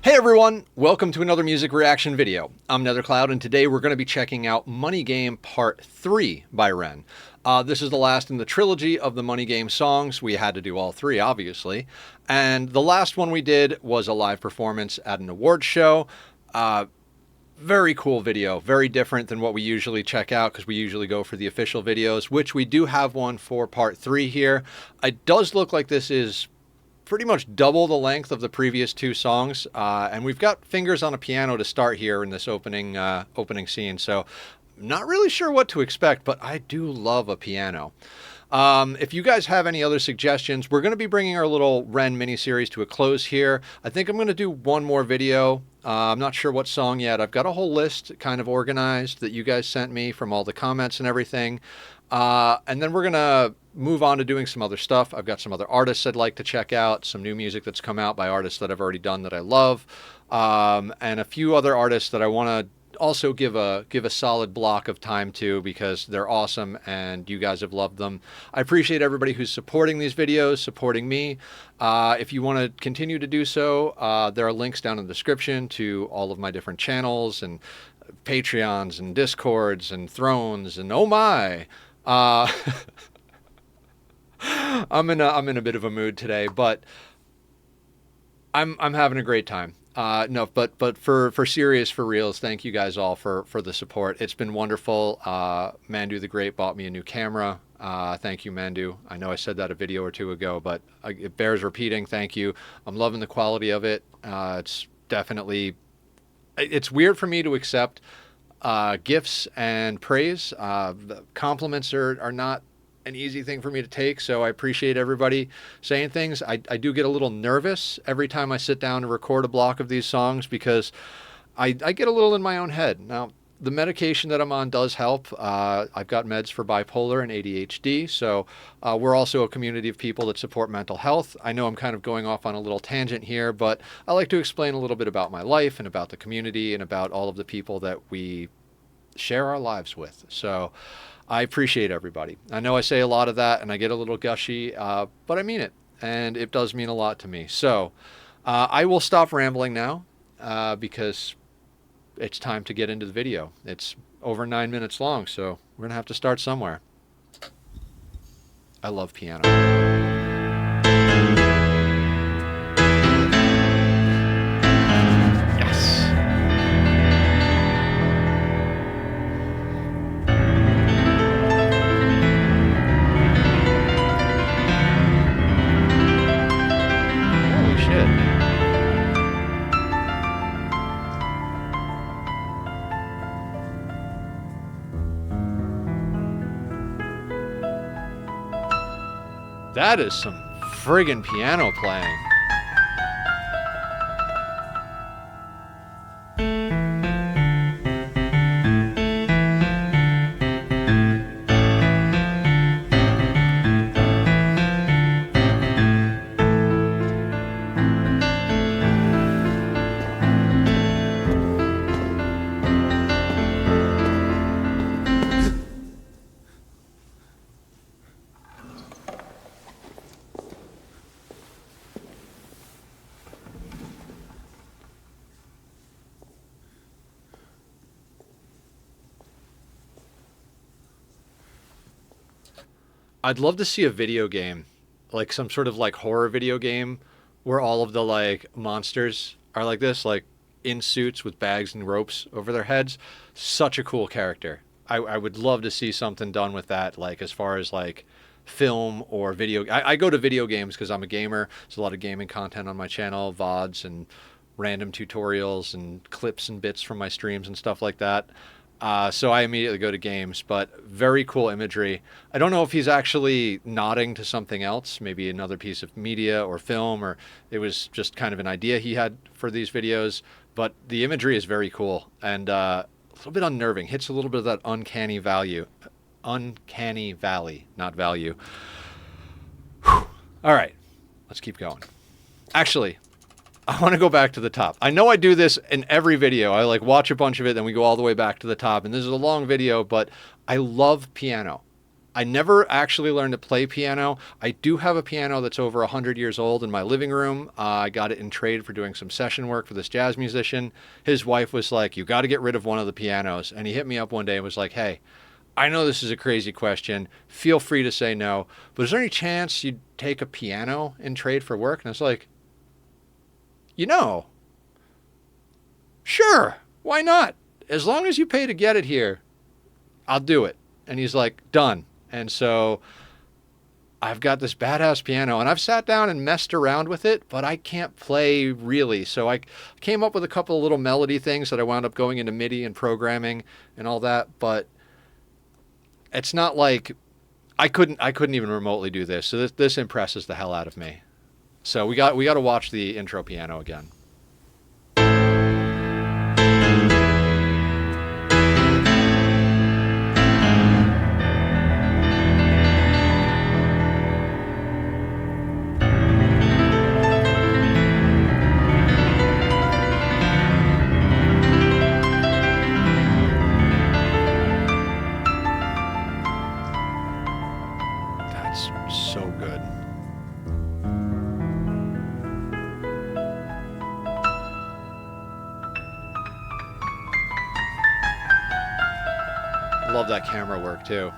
Hey everyone, welcome to another music reaction video. I'm Nethercloud, and today we're going to be checking out Money Game Part 3 by Ren. This is the last in the trilogy of the Money Game songs. We had to do all three, obviously. And the last one we did was a live performance at an awards show. Very cool video, very different than what we usually check out because we usually go for the official videos, which we do have one for Part 3 here. It does look like this is pretty much double the length of the previous two songs, and we've got fingers on a piano to start here in this opening scene, so I'm not really sure what to expect, but I do love a piano. If you guys have any other suggestions, we're going to be bringing our little Ren mini-series to a close here. I think I'm going to do one more video. I'm not sure what song yet. I've got a whole list kind of organized that you guys sent me from all the comments and everything. And then we're going to move on to doing some other stuff. I've got some other artists I'd like to check out, some new music that's come out by artists that I've already done that I love, and a few other artists that I want to also give a solid block of time to because they're awesome and you guys have loved them. I appreciate everybody who's supporting these videos, supporting me. If you want to continue to do so, there are links down in the description to all of my different channels and Patreons and Discords and Thrones and oh my. I'm in a bit of a mood today, but I'm having a great time. No, but for serious, for reals, thank you guys all for the support. It's been wonderful. Mandu the Great bought me a new camera. Thank you, Mandu. I know I said that a video or two ago, but it bears repeating. Thank you. I'm loving the quality of it. It's definitely, it's weird for me to accept gifts and praise. The compliments are not an easy thing for me to take, so I appreciate everybody saying things. I do get a little nervous every time I sit down to record a block of these songs because I get a little in my own head. Now, the medication that I'm on does help. I've got meds for bipolar and ADHD, so we're also a community of people that support mental health. I know I'm kind of going off on a little tangent here, but I like to explain a little bit about my life and about the community and about all of the people that we share our lives with. So I appreciate everybody. I know I say a lot of that and I get a little gushy, but I mean it, and it does mean a lot to me. So I will stop rambling now because it's time to get into the video. It's over 9 minutes long, so we're gonna have to start somewhere. I love piano. That is some friggin' piano playing. I'd love to see a video game, like some sort of like horror video game where all of the like monsters are like this, like in suits with bags and ropes over their heads. Such a cool character. I would love to see something done with that, like as far as like film or video. I go to video games because I'm a gamer. There's a lot of gaming content on my channel, VODs and random tutorials and clips and bits from my streams and stuff like that. So I immediately go to games, but very cool imagery. I don't know if he's actually nodding to something else, maybe another piece of media or film, or it was just kind of an idea he had for these videos, but the imagery is very cool and a little bit unnerving. Hits a little bit of that uncanny valley, not value. Whew. All right, let's keep going. Actually, I want to go back to the top. I know I do this in every video. I like watch a bunch of it, then we go all the way back to the top. And this is a long video, but I love piano. I never actually learned to play piano. I do have a piano that's over 100 years old in my living room. I got it in trade for doing some session work for this jazz musician. His wife was like, you got to get rid of one of the pianos. And he hit me up one day and was like, hey, I know this is a crazy question. Feel free to say no, but is there any chance you'd take a piano in trade for work? And I was like, sure, why not? As long as you pay to get it here, I'll do it. And he's like, done. And so I've got this badass piano, and I've sat down and messed around with it, but I can't play really. So I came up with a couple of little melody things that I wound up going into MIDI and programming and all that. But it's not like I couldn't even remotely do this. So this impresses the hell out of me. So we got to watch the intro piano again. So good. Love that camera work too.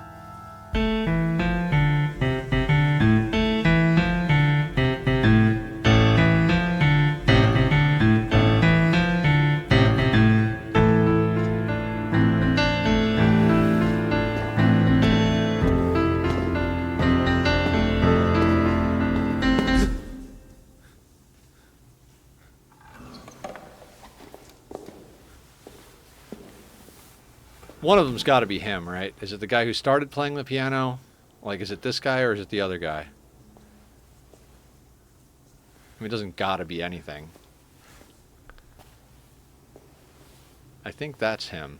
One of them's got to be him, right? Is it the guy who started playing the piano? Like, is it this guy or is it the other guy? I mean, it doesn't got to be anything. I think that's him.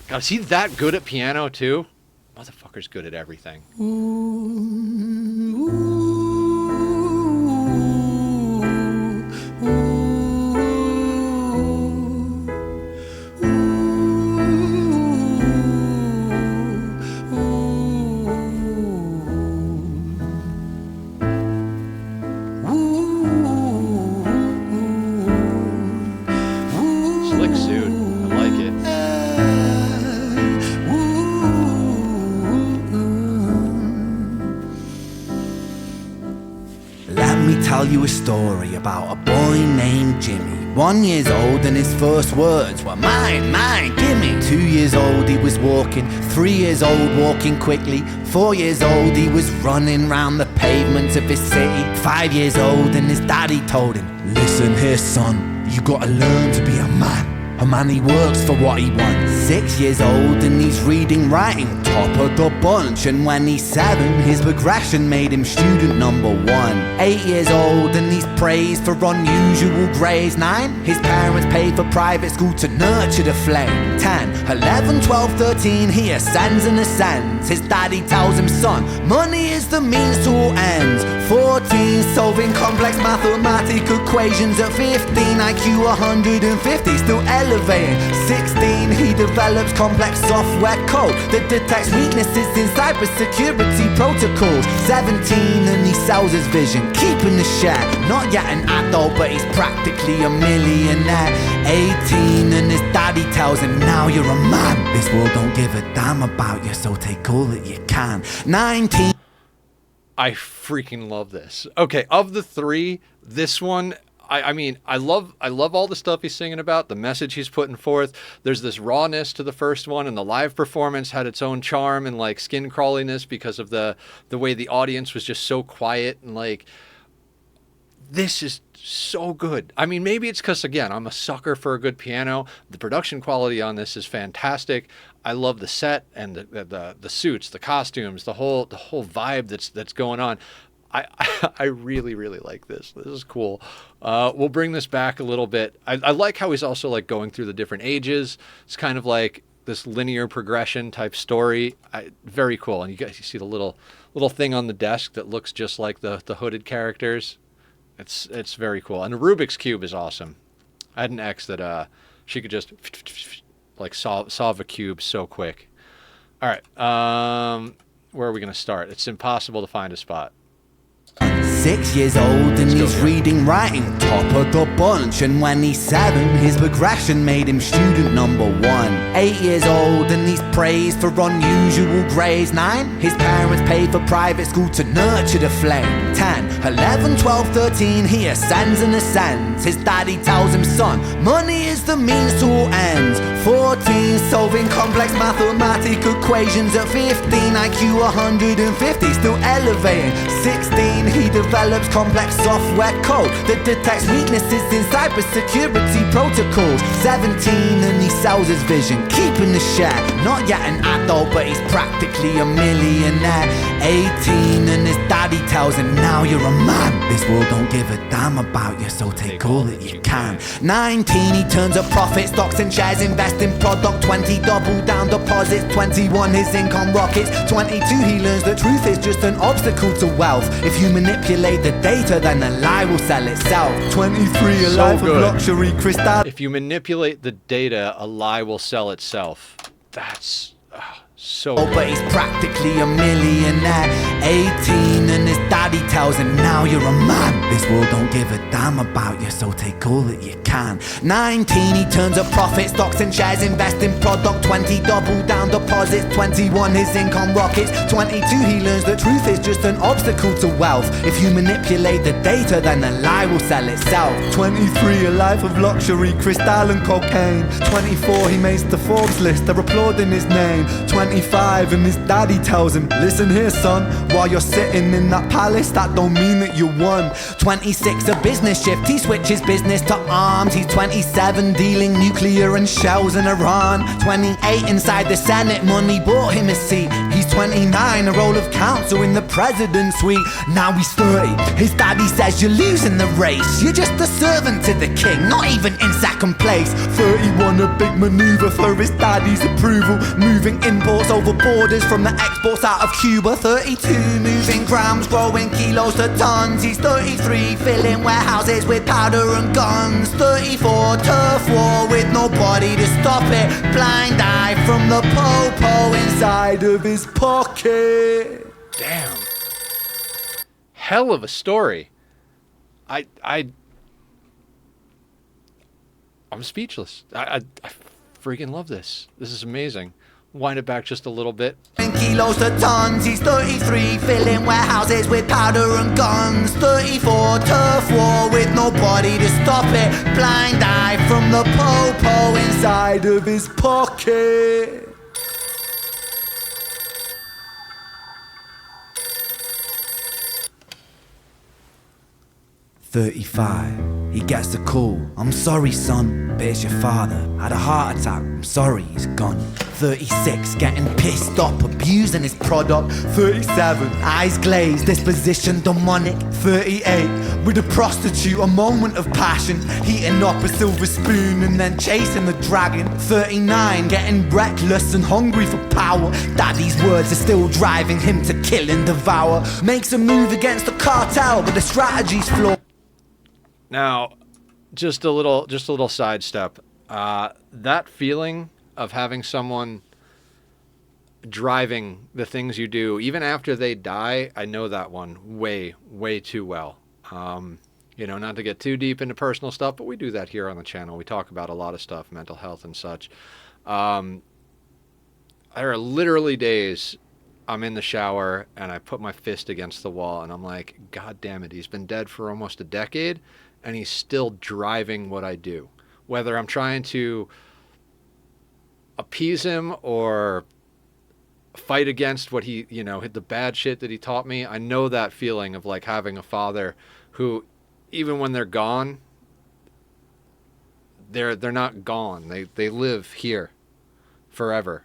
God, is he that good at piano too? Motherfucker's good at everything. Slick suit. I like it. Tell you a story about a boy named Jimmy. 1 year old and his first words were mine, mine, gimme. 2 years old he was walking, 3 years old walking quickly. 4 years old he was running round the pavements of his city. 5 years old and his daddy told him, listen here son, you gotta learn to be a man. A man he works for what he wants. 6 years old and he's reading, writing, top of the bunch. And when he's 7, his progression made him student number 1. 8 years old and he's praised for unusual grades. 9, his parents paid for private school to nurture the flame. 10, 11, 12, 13, he ascends and ascends. His daddy tells him, son, money is the means to all ends. 14, solving complex mathematical equations. At 15, IQ 150, still elevating. 16, he develops complex software code that detects weaknesses in cybersecurity protocols. 17, and he sells his vision, keeping the share. Not yet an adult, but he's practically a millionaire. 18, and his daddy tells him, now you're a man. This world don't give a damn about you, so take all that you can. 19. I freaking love this. Okay, of the three, this one, I mean, I love all the stuff he's singing about, the message he's putting forth. There's this rawness to the first one, and the live performance had its own charm and like skin crawliness because of the way the audience was just so quiet, and like, this is so good. I mean, maybe it's because, again, I'm a sucker for a good piano. The production quality on this is fantastic. I love the set and the suits, the costumes, the whole vibe that's going on. I really, really like this. This is cool. We'll bring this back a little bit. I like how he's also like going through the different ages. It's kind of like this linear progression type story. Very cool. And you see the little thing on the desk that looks just like the hooded characters. It's very cool. And the Rubik's Cube is awesome. I had an ex that she could just like solve a cube so quick. All right, where are we gonna start? It's impossible to find a spot. 6 years old and he's reading, writing, top of the bunch. And when he's 7, his progression made him student number 1. 8 years old and he's praised for unusual grades. 9, his parents paid for private school to nurture the flame. 10, 11, 12, 13, he ascends and ascends. His daddy tells him, son, money is the means to all ends. 14, solving complex mathematical equations. At 15, IQ 150, still elevating. 16, he develops complex software code that detects weaknesses in cybersecurity protocols. 17, and he sells his vision, keeping the share. Not yet an adult, but he's practically a millionaire. 18, and his daddy tells him, now you're a man. This world don't give a damn about you, so take all that you can. 19, he turns a profit, stocks and shares, invest in product. 20, double down deposits. 21, his income rockets. 22, he learns the truth is just an obstacle to wealth. If you manipulate the data, then the lie will sell itself. 23, a life of luxury, crystal. If you manipulate the data, a lie will sell itself. That's so good. But he's practically a millionaire. 18, and his daddy tells him, now you're a man. This world don't give a damn about you, so take all that you can. 19, he turns a profit, stocks and shares, invest in product. 20, double down deposits. 21, his income rockets. 22, he learns the truth is just an obstacle to wealth. If you manipulate the data, then the lie will sell itself. 23, a life of luxury, crystal and cocaine. 24, he makes the Forbes list, they're applauding his name. 25, and his daddy tells him, listen here son, while you're sitting in that palace, that don't mean that you won. 26, a business shift, he switches business to arms. He's 27, dealing nuclear and shells in Iran. 28, inside the Senate, money bought him a seat. He's 29, a role of counsel in the president's suite. Now he's 30, his daddy says you're losing the race. You're just a servant to the king, not even in second place. 31, a big maneuver for his daddy's approval, moving imports over borders from the exports out of Cuba. 32, moving grams, growing kilos to tons. He's 33, filling warehouses with powder and guns. 34, turf war with nobody to stop it. Blind eye from the popo inside of his pocket. Damn. Hell of a story. I'm speechless. I freaking love this. This is amazing. Wind it back just a little bit. Kilos to tons, he's 33, filling warehouses with powder and guns. 34, turf war with nobody to stop it. Blind eye from the popo inside of his pocket. 35, he gets a call. I'm sorry son, but it's your father. Had a heart attack, I'm sorry, he's gone. 36, getting pissed off, abusing his product. 37, eyes glazed, disposition demonic. 38, with a prostitute, a moment of passion, heating up a silver spoon and then chasing the dragon. 39, getting reckless and hungry for power. Daddy's words are still driving him to kill and devour. Makes a move against the cartel, but the strategy's flawed. Now, just a little sidestep. That feeling of having someone driving the things you do, even after they die, I know that one way, way too well. Not to get too deep into personal stuff, but we do that here on the channel. We talk about a lot of stuff, mental health and such. There are literally days I'm in the shower and I put my fist against the wall and I'm like, God damn it, he's been dead for almost a decade and he's still driving what I do. Whether I'm trying to appease him or fight against what he, the bad shit that he taught me. I know that feeling of like having a father who, even when they're gone, they're not gone. They live here forever.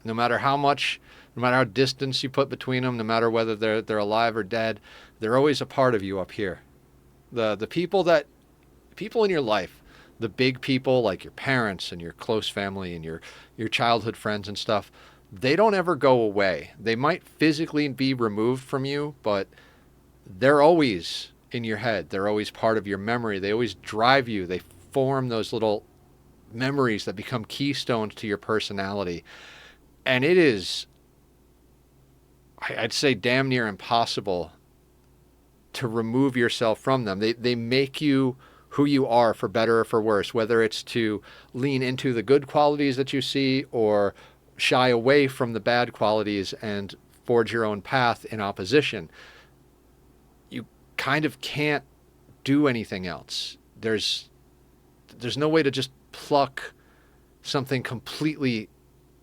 No matter how distance you put between them, no matter whether they're alive or dead, they're always a part of you up here. The people in your life the big people like your parents and your close family and your childhood friends and stuff, they don't ever go away. They might physically be removed from you, but they're always in your head. They're always part of your memory. They always drive you. They form those little memories that become keystones to your personality. And it is, I'd say, damn near impossible to remove yourself from them. They make you who you are, for better or for worse, whether it's to lean into the good qualities that you see or shy away from the bad qualities and forge your own path in opposition. You kind of can't do anything else. There's no way to just pluck something completely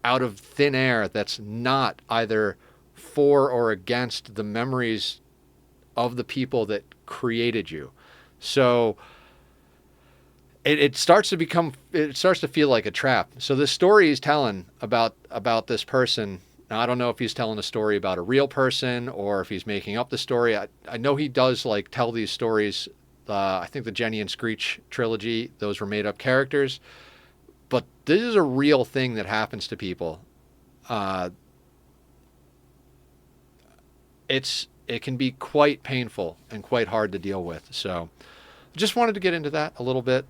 out of thin air that's not either for or against the memories of the people that created you. So it starts to feel like a trap. So this story he's telling about this person, now I don't know if he's telling a story about a real person or if he's making up the story. I know he does like tell these stories. I think the Jenny and Screech trilogy, those were made up characters. But this is a real thing that happens to people. It can be quite painful and quite hard to deal with. So just wanted to get into that a little bit.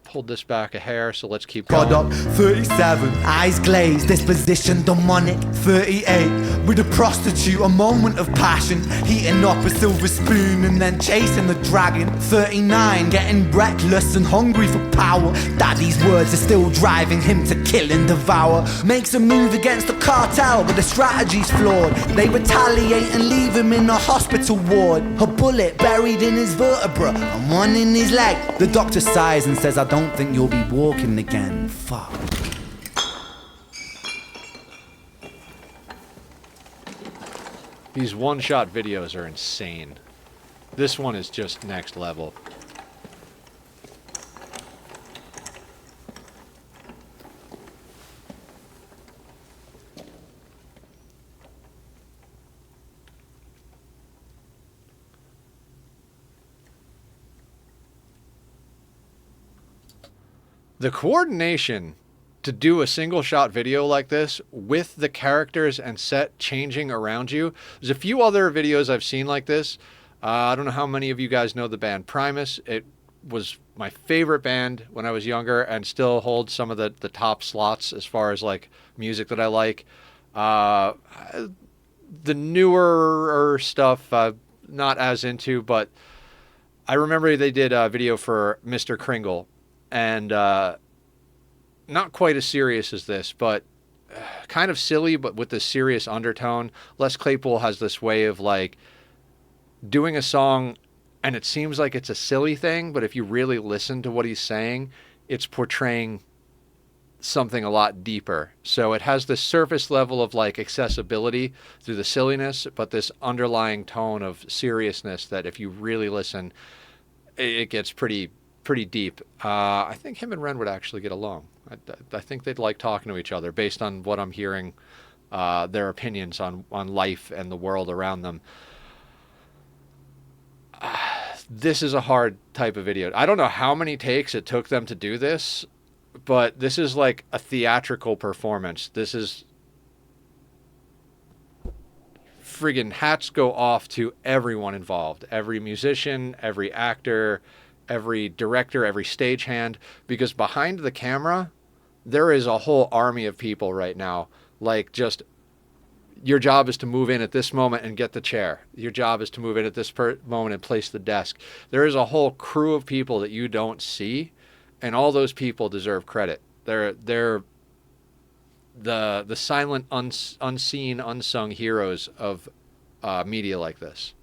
Pulled this back a hair, so let's keep going. Product 37, eyes glazed, disposition demonic. 38, with a prostitute, a moment of passion, heating up a silver spoon and then chasing the dragon. 39, getting reckless and hungry for power. Daddy's words are still driving him to kill and devour. Makes a move against the cartel, but the strategy's flawed. They retaliate and leave him in a hospital ward. A bullet buried in his vertebra and one in his leg. The doctor sighs and says, I don't think you'll be walking again. Fuck. These one-shot videos are insane. This one is just next level. The coordination to do a single shot video like this with the characters and set changing around you. There's a few other videos I've seen like this. I don't know how many of you guys know the band Primus. It was my favorite band when I was younger and still holds some of the top slots as far as like music that I like. The newer stuff, not as into, but I remember they did a video for Mr. Kringle. And not quite as serious as this, but kind of silly, but with this serious undertone. Les Claypool has this way of like doing a song and it seems like it's a silly thing, but if you really listen to what he's saying, it's portraying something a lot deeper. So it has this surface level of like accessibility through the silliness, but this underlying tone of seriousness that if you really listen, it gets pretty deep. I think him and Ren would actually get along. I think they'd like talking to each other based on what I'm hearing, their opinions on life and the world around them. This is a hard type of video. I don't know how many takes it took them to do this, but this is like a theatrical performance. This is friggin' hats go off to everyone involved. Every musician, every actor, every director, every stagehand, because behind the camera, there is a whole army of people right now. Like, just, your job is to move in at this moment and get the chair. Your job is to move in at this moment and place the desk. There is a whole crew of people that you don't see, and all those people deserve credit. They're the silent, unseen, unsung heroes of media like this.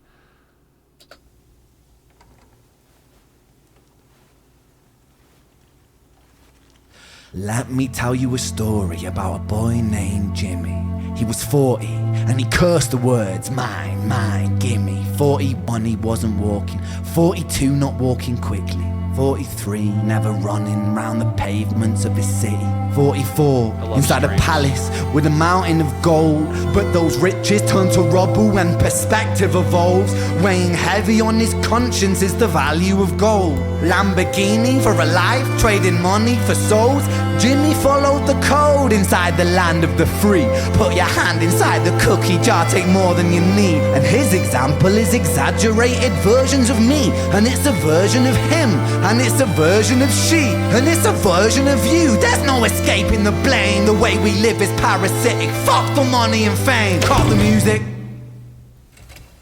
Let me tell you a story about a boy named Jimmy. He was 40 and he cursed the words, mine, mine, gimme. 41 he wasn't walking, 42 not walking quickly, 43, never running round the pavements of his city. 44, inside a palace with a mountain of gold. But those riches turn to rubble when perspective evolves. Weighing heavy on his conscience is the value of gold. Lamborghini for a life, trading money for souls. Jimmy followed the code inside the land of the free. Put your hand inside the cookie jar, take more than you need. And his example is exaggerated versions of me. And it's a version of him, and it's a version of she, and it's a version of you. There's no escaping the blame. The way we live is parasitic. Fuck for money and fame. Cut the music.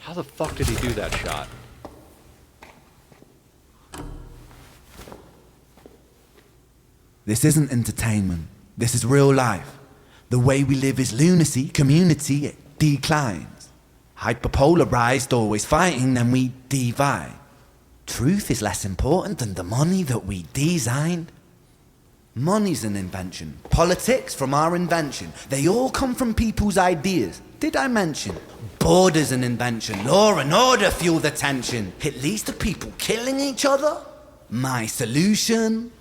How the fuck did he do that shot? This isn't entertainment. This is real life. The way we live is lunacy. Community, it declines. Hyperpolarized, always fighting, then we divide. Truth is less important than the money that we designed. Money's an invention. Politics from our invention. They all come from people's ideas. Did I mention? Border's an invention. Law and order fuel the tension. It leads to people killing each other. My solution?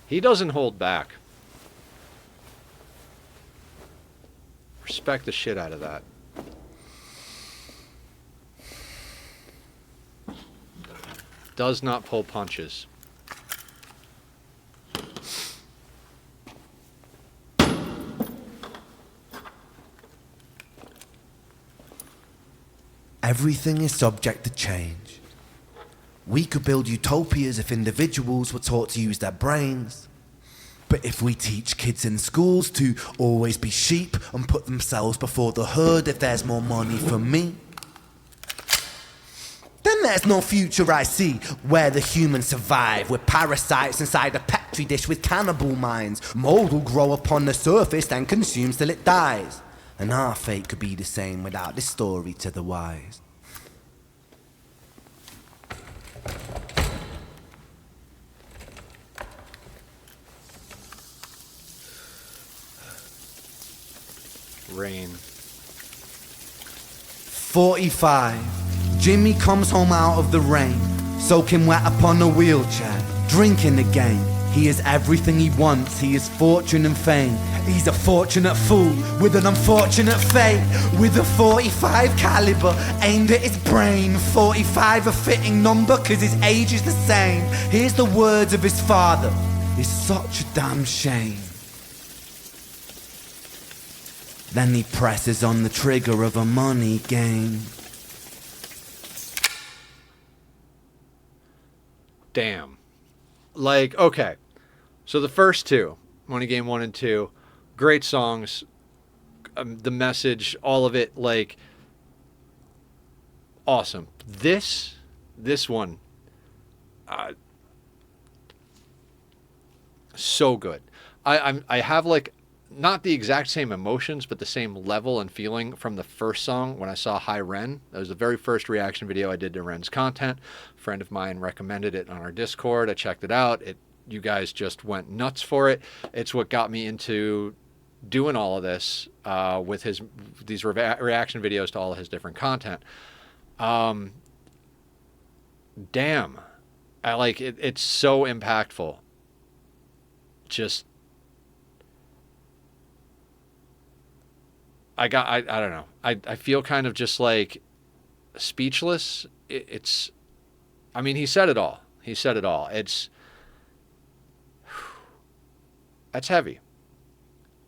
He doesn't hold back. Respect the shit out of that. Does not pull punches. Everything is subject to change. We could build utopias if individuals were taught to use their brains. But if we teach kids in schools to always be sheep and put themselves before the herd if there's more money for me, then there's no future I see where the humans survive. We're parasites inside a Petri dish with cannibal minds. Mold will grow upon the surface and consumes till it dies. And our fate could be the same without this story to the wise. Rain. 45. Jimmy comes home out of the rain, soaking wet upon a wheelchair, drinking again. He is everything he wants, he is fortune and fame. He's a fortunate fool with an unfortunate fate. With a 45 caliber aimed at his brain. 45 a fitting number cause his age is the same. Here's the words of his father. It's such a damn shame. Then he presses on the trigger of a money game. Damn. Like, okay. So the first two, Money Game 1 and 2, great songs. The message, all of it, like, awesome. This one, so good. I have, like, not the exact same emotions, but the same level and feeling from the first song when I saw Hi Ren. That was the very first reaction video I did to Ren's content. A friend of mine recommended it on our Discord. I checked it out. You guys just went nuts for it. It's what got me into doing all of this with these reaction videos to all of his different content. Damn. I like it. It's so impactful. Just I don't know. I feel kind of just like speechless. I mean, he said it all. That's heavy.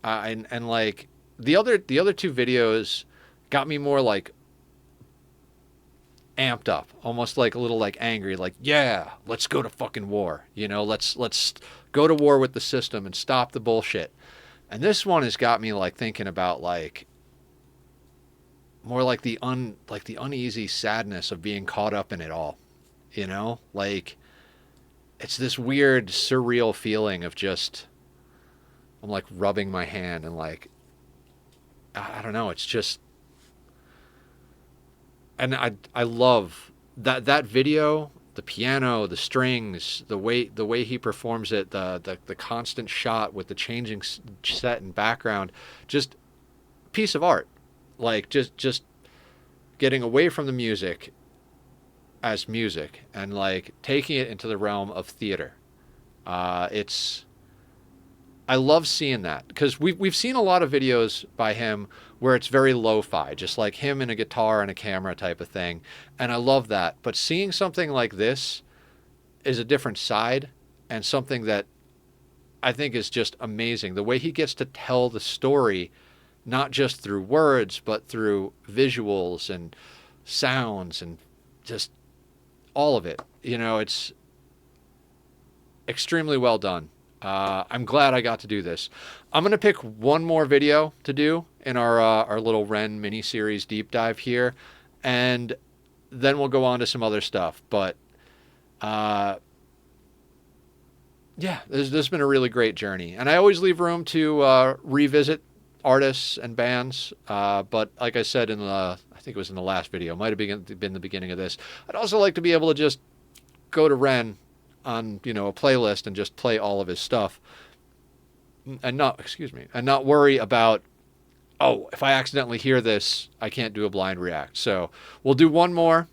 And like the other two videos got me more like amped up, almost like a little like angry, like, yeah, let's go to fucking war. You know, let's go to war with the system and stop the bullshit. And this one has got me like thinking about like more like the uneasy sadness of being caught up in it all, you know, like it's this weird surreal feeling of just, I'm like rubbing my hand and like, I don't know. It's just, and I love that video, the piano, the strings, the way he performs it, the constant shot with the changing set and background, just piece of art. like just getting away from the music as music and like taking it into the realm of theater. It's I love seeing that because we've seen a lot of videos by him where it's very lo-fi, just like him and a guitar and a camera type of thing, and I love that. But seeing something like this is a different side and something that I think is just amazing. The way he gets to tell the story, not just through words, but through visuals and sounds and just all of it. You know, it's extremely well done. I'm glad I got to do this. I'm going to pick one more video to do in our little Ren mini-series deep dive here, and then we'll go on to some other stuff. But yeah, this has been a really great journey. And I always leave room to revisit artists and bands. But like I said in I think it was in the last video, might have been the beginning of this, I'd also like to be able to just go to Ren on, you know, a playlist and just play all of his stuff and not worry about, oh, if I accidentally hear this, I can't do a blind react. So we'll do one more,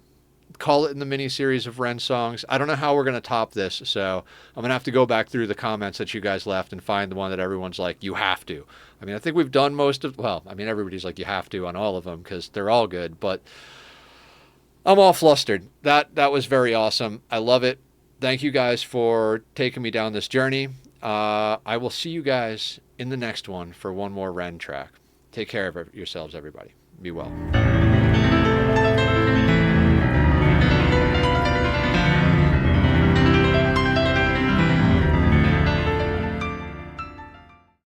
call it in the mini series of Ren songs. I don't know how we're going to top this, so I'm going to have to go back through the comments that you guys left and find the one that everyone's like, you have to. I mean, I think we've done everybody's like, you have to on all of them because they're all good, but I'm all flustered. That was very awesome. I love it. Thank you guys for taking me down this journey. I will see you guys in the next one for one more Ren track. Take care of yourselves, everybody. Be well.